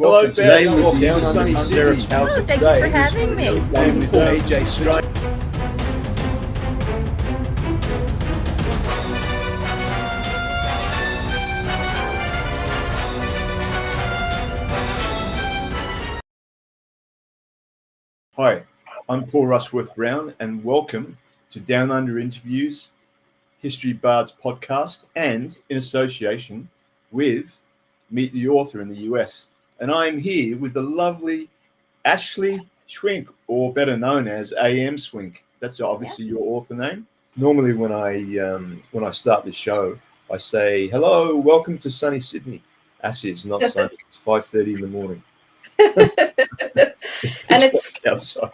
Hello, Welcome. Today Beth. we're Welcome down to under sunny Sydney. Callaghan. Thank you for having me. Wonderful AJ Straight. Hi, I'm Paul Rushworth-Brown, and welcome to Down Under Interviews, History Bards podcast, and in association with Meet the Author in the US. And I'm here with the lovely Ashley Swink, or better known as AM Swink. That's obviously your author name. Normally, when I start the show, I say, "Hello, welcome to sunny Sydney." Actually, it's not sunny. It's 5:30 in the morning. It's pitch black outside.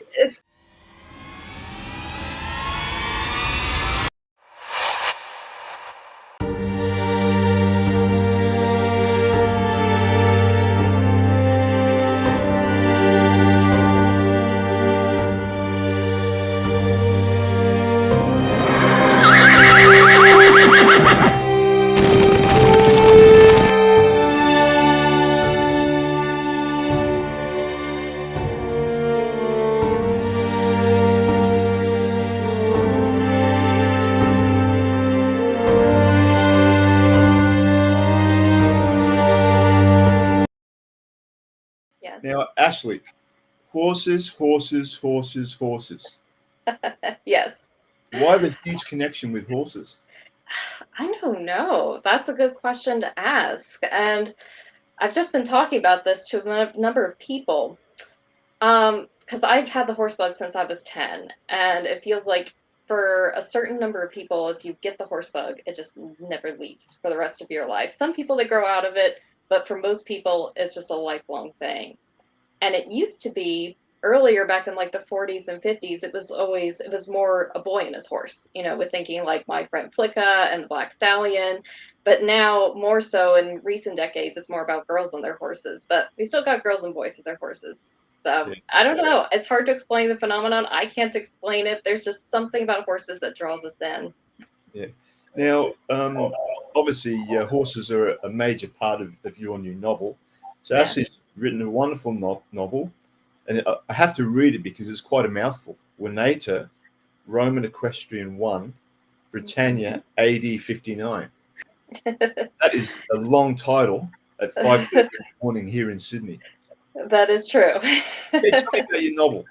Now, Ashley, horses. Yes. Why the huge connection with horses? I don't know. That's a good question to ask. And I've just been talking about this to a number of people. Because I've had the horse bug since I was 10. And it feels like for a certain number of people, if you get the horse bug, it just never leaves for the rest of your life. Some people, they grow out of it. But for most people, it's just a lifelong thing. And it used to be earlier back in like the 40s and 50s, it was more a boy and his horse, with thinking like My Friend Flicka and the Black Stallion. But now more so in recent decades, it's more about girls on their horses, but we still got girls and boys with their horses. So Yeah. I don't know. It's hard to explain the phenomenon. I can't explain it. There's just something about horses that draws us in. Yeah. Now, obviously, horses are a major part of your new novel. So Yeah. Ashley's written a wonderful novel, and I have to read it because it's quite a mouthful. Venator, Roman Equestrian 1, Britannia, AD 59. That is a long title at 5:30 in the morning here in Sydney. That is true. Hey, tell me about your novel.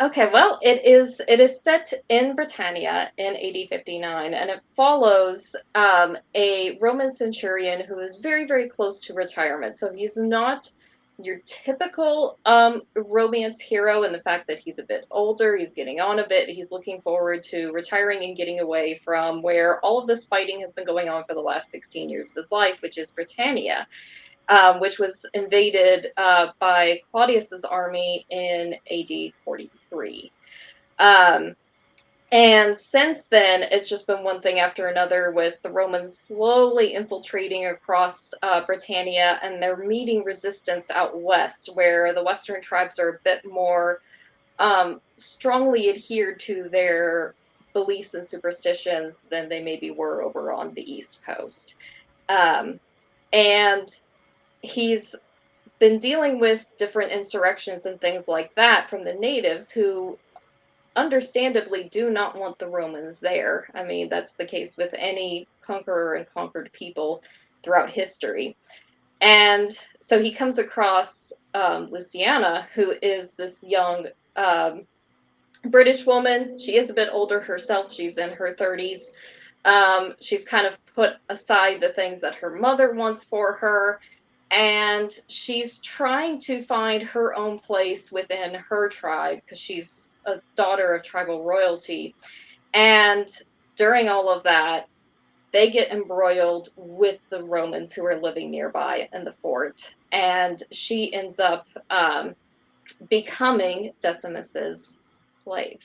Okay, well, it is set in Britannia in AD 59, and it follows a Roman centurion who is very, very close to retirement. So he's not your typical romance hero in the fact that he's a bit older, he's getting on a bit, he's looking forward to retiring and getting away from where all of this fighting has been going on for the last 16 years of his life, which is Britannia. Which was invaded by Claudius's army in AD 43. And since then, it's just been one thing after another, with the Romans slowly infiltrating across Britannia, and they're meeting resistance out west, where the Western tribes are a bit more strongly adhered to their beliefs and superstitions than they maybe were over on the East Coast. And he's been dealing with different insurrections and things like that from the natives, who understandably do not want the Romans there. I mean, that's the case with any conqueror and conquered people throughout history. And so he comes across Luciana, who is this young British woman. She is a bit older herself. She's in her 30s. She's kind of put aside the things that her mother wants for her, and she's trying to find her own place within her tribe because she's a daughter of tribal royalty. And during all of that, they get embroiled with the Romans who are living nearby in the fort, and she ends up becoming Decimus's slave.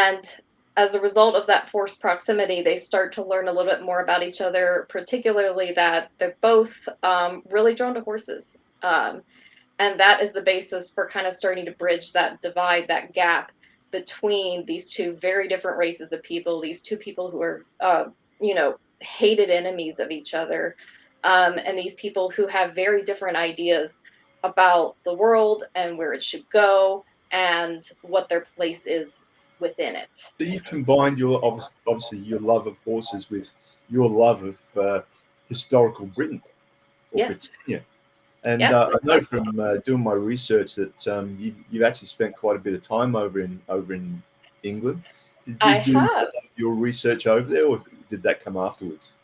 And as a result of that forced proximity, they start to learn a little bit more about each other, particularly that they're both really drawn to horses. And that is the basis for kind of starting to bridge that divide, that gap between these two very different races of people, these two people who are, hated enemies of each other, and these people who have very different ideas about the world and where it should go and what their place is within it. So you've combined your obviously your love of horses with your love of historical Britain or Yes. Britannia. And Yes, I know exactly. from doing my research that you've actually spent quite a bit of time over in England. Did you I do have. your research over there, or did that come afterwards?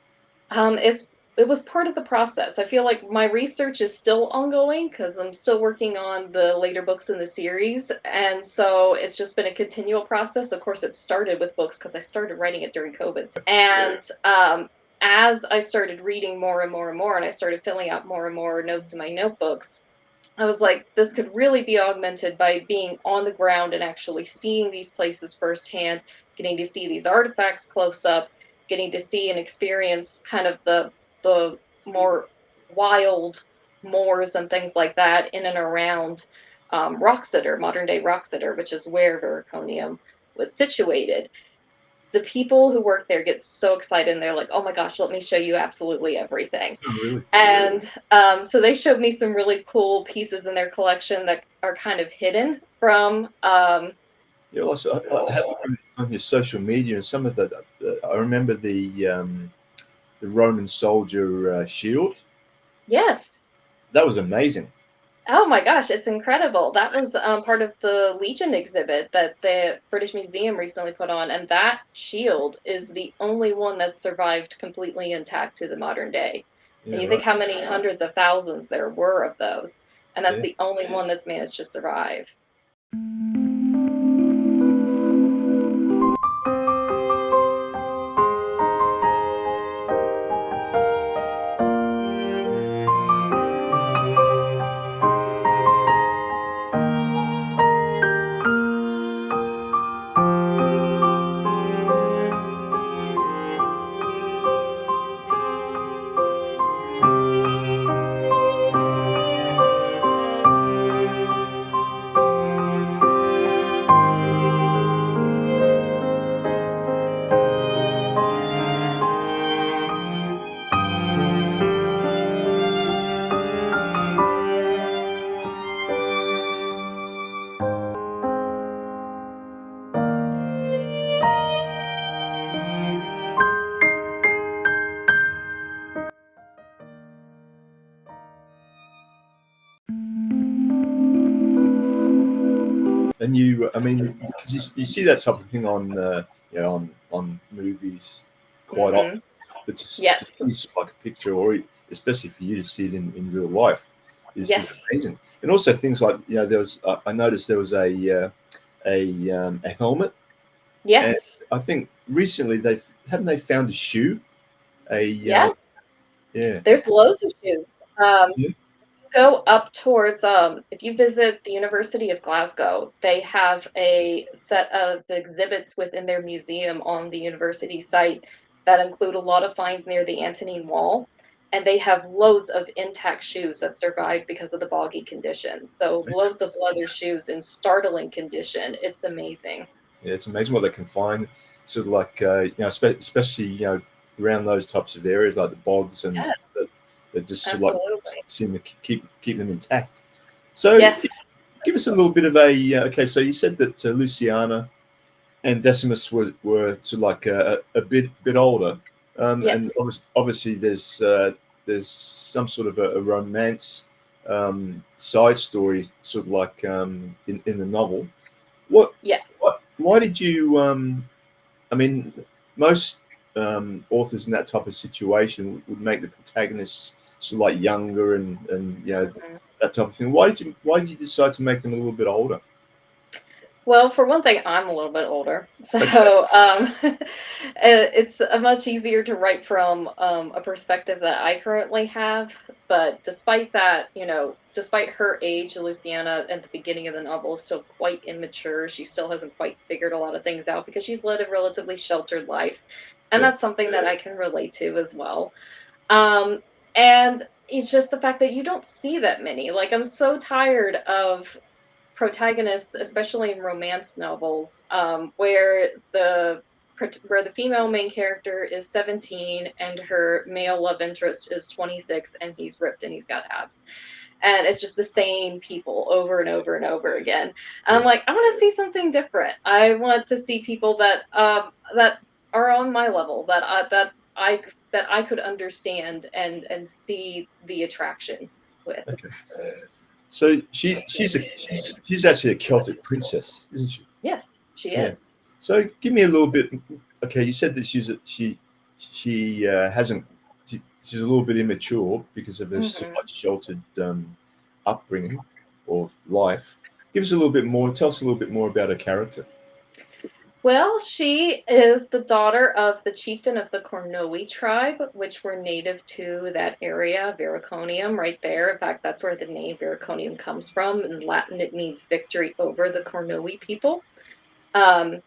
It was part of the process. I feel like my research is still ongoing because I'm still working on the later books in the series, and so it's just been a continual process. Of course, it started with books because I started writing it during COVID, and as I started reading more and more and more, and I started filling out more and more notes in my notebooks, I was like, this could really be augmented by being on the ground and actually seeing these places firsthand, getting to see these artifacts close up, getting to see and experience kind of the more wild moors and things like that in and around Wroxeter, modern day Wroxeter, which is where Vericonium was situated. The people who work there get so excited and they're like, oh my gosh, let me show you absolutely everything. Oh, really? And so they showed me some really cool pieces in their collection that are kind of hidden from. Yeah, well, I had on your social media and some of the. I remember the Roman soldier shield. Yes. That was amazing. Oh my gosh, it's incredible. That was part of the Legion exhibit that the British Museum recently put on, and that shield is the only one that's survived completely intact to the modern day. And Yeah, you think right. how many hundreds of thousands there were of those, and that's Yeah. the only one that's managed to survive. And I mean, because you see that type of thing on, on movies quite Hmm. often, but to Yes. see sort of like a picture, or especially for you to see it in real life, is Yes. amazing. And also things like there was I noticed there was a helmet, and Yes. I think recently they found a shoe, a Yes. yeah. There's loads of shoes. Um, Yeah. Go up towards if you visit the University of Glasgow, they have a set of exhibits within their museum on the university site that include a lot of finds near the Antonine Wall, and they have loads of intact shoes that survived because of the boggy conditions. So loads of leather shoes in startling condition. It's amazing. Yeah, it's amazing what they can find, sort of like especially around those types of areas like the bogs and Yeah, that just sort of like absolutely. seem to keep them intact. So Yes. give us a little bit of a okay. So you said that Luciana and Decimus were sort of like a bit older, and Yes. obviously there's some sort of a romance side story, sort of like in the novel. What Yes. why did you I mean most authors in that type of situation would make the protagonists sort of like younger and Mhm. that type of thing. Why did you decide to make them a little bit older? Well, for one thing, I'm a little bit older, so Okay. it's much easier to write from a perspective that I currently have. But despite that, despite her age, Luciana at the beginning of the novel is still quite immature. She still hasn't quite figured a lot of things out because she's led a relatively sheltered life, and Yeah. that's something that I can relate to as well. Um, and it's just the fact that you don't see that many. Like, I'm so tired of protagonists, especially in romance novels, where the female main character is 17 and her male love interest is 26 and he's ripped and he's got abs. And it's just the same people over and over and over again. And I'm Yeah. like, I want to see something different. I want to see people that are on my level, that I could understand and see the attraction with. Okay. So she's actually a Celtic princess, isn't she? Yes, she Yeah. is. So give me a little bit. Okay, you said that she hasn't. She's a little bit immature because of her Mhm. somewhat sheltered upbringing or life. Give us a little bit more. Tell us a little bit more about her character. Well, she is the daughter of the chieftain of the Cornoe tribe, which were native to that area, Vericonium, right there. In fact, that's where the name Vericonium comes from. In Latin, it means victory over the Cornoe people. Um,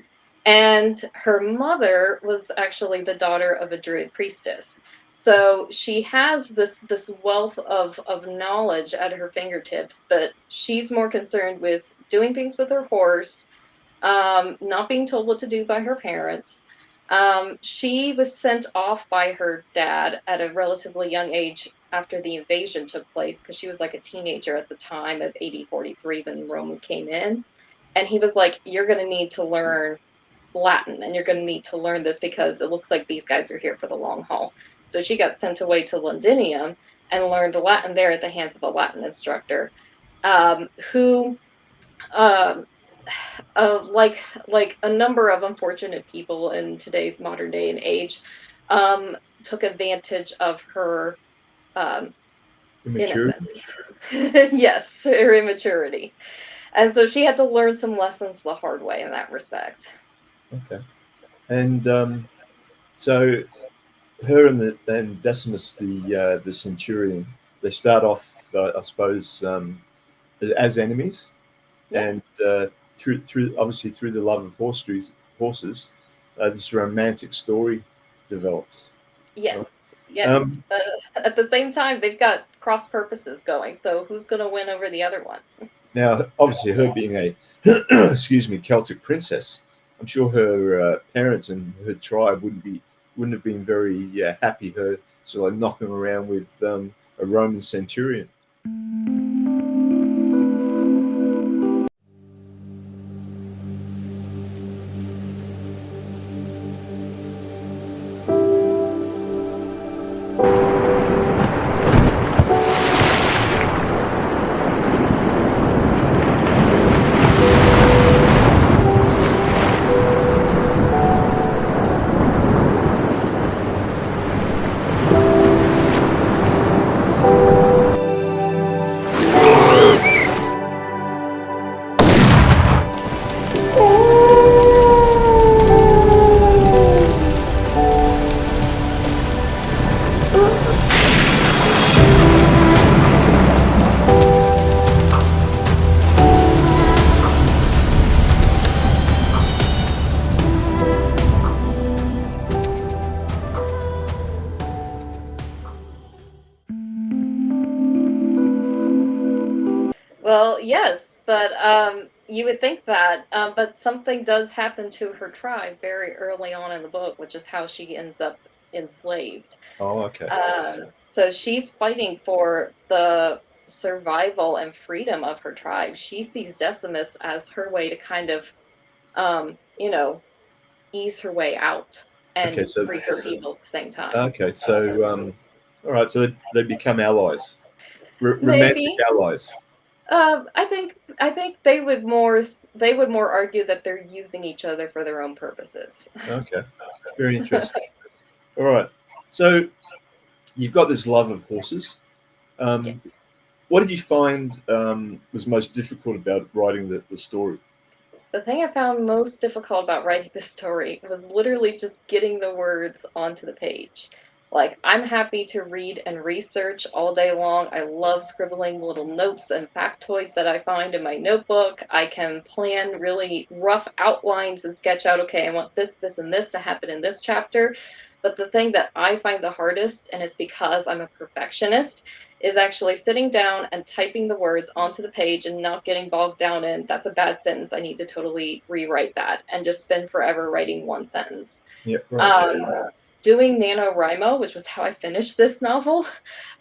and her mother was actually the daughter of a druid priestess. So she has this wealth of knowledge at her fingertips, but she's more concerned with doing things with her horse, not being told what to do by her parents. She was sent off by her dad at a relatively young age after the invasion took place because she was like a teenager at the time of 8043 when Rome came in. And he was like, "You're going to need to learn Latin and you're going to need to learn this because it looks like these guys are here for the long haul." So she got sent away to Londinium and learned Latin there at the hands of a Latin instructor, who um, like a number of unfortunate people in today's modern day and age, took advantage of her um, Immaturity. innocence. Yes, her immaturity, and so she had to learn some lessons the hard way in that respect. Okay. And so her and Decimus the centurion, they start off, I suppose, as enemies, and Yes, through obviously through the love of horses, this romantic story develops. Right? yes, yes. Um, At the same time, they've got cross purposes going. So who's going to win over the other one? Now, obviously, her being a excuse me Celtic princess, I'm sure her parents and her tribe wouldn't have been very happy her sort of knocking around with a Roman centurion. Well, yes, but you would think that, but something does happen to her tribe very early on in the book, which is how she ends up enslaved. Oh, okay. So she's fighting for the survival and freedom of her tribe. She sees Decimus as her way to kind of, you know, ease her way out Okay, and so free her people at the same time. all right, so they become allies, romantic Maybe. allies. I think they would more argue that they're using each other for their own purposes. Okay, very interesting. All right, so you've got this love of horses. Yeah. What did you find was most difficult about writing the story? The thing I found most difficult about writing this story was literally just getting the words onto the page. Like, I'm happy to read and research all day long. I love scribbling little notes and factoids that I find in my notebook. I can plan really rough outlines and sketch out, okay, I want this, this, and this to happen in this chapter. But the thing that I find the hardest, and it's because I'm a perfectionist, is actually sitting down and typing the words onto the page and not getting bogged down in that's a bad sentence. I need to totally rewrite that and just spend forever writing one sentence. Yeah, right. Doing NaNoWriMo, which was how I finished this novel,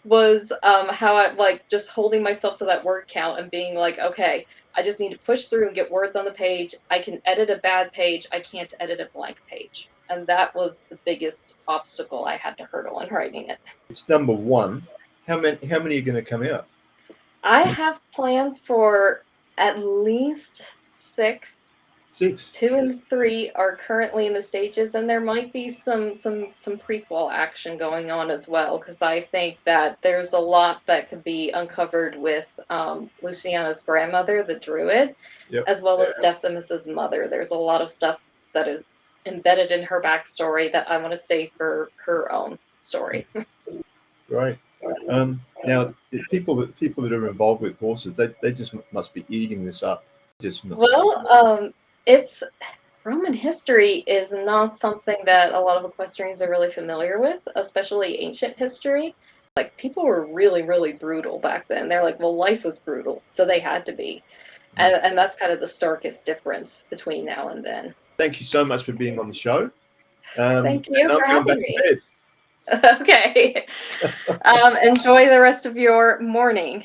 was how I like just holding myself to that word count and being like, okay, I just need to push through and get words on the page. I can edit a bad page. I can't edit a blank page. And that was the biggest obstacle I had to hurdle in writing it. It's number one. How many are going to come out? I have plans for at least 6. 6. 2 and 3 are currently in the stages, and there might be some prequel action going on as well, because I think that there's a lot that could be uncovered with Luciana's grandmother, the druid, Yep. as well as Decimus's mother. There's a lot of stuff that is embedded in her backstory that I want to save for her own story. Right. Now, people that are involved with horses, they just must be eating this up. It's Roman history is not something that a lot of equestrians are really familiar with, especially ancient history. Like, people were really, really brutal back then. They're like, well, life was brutal, so they had to be. And that's kind of the starkest difference between now and then. Thank you so much for being on the show. Thank you for having me. Bed. Okay. Enjoy the rest of your morning.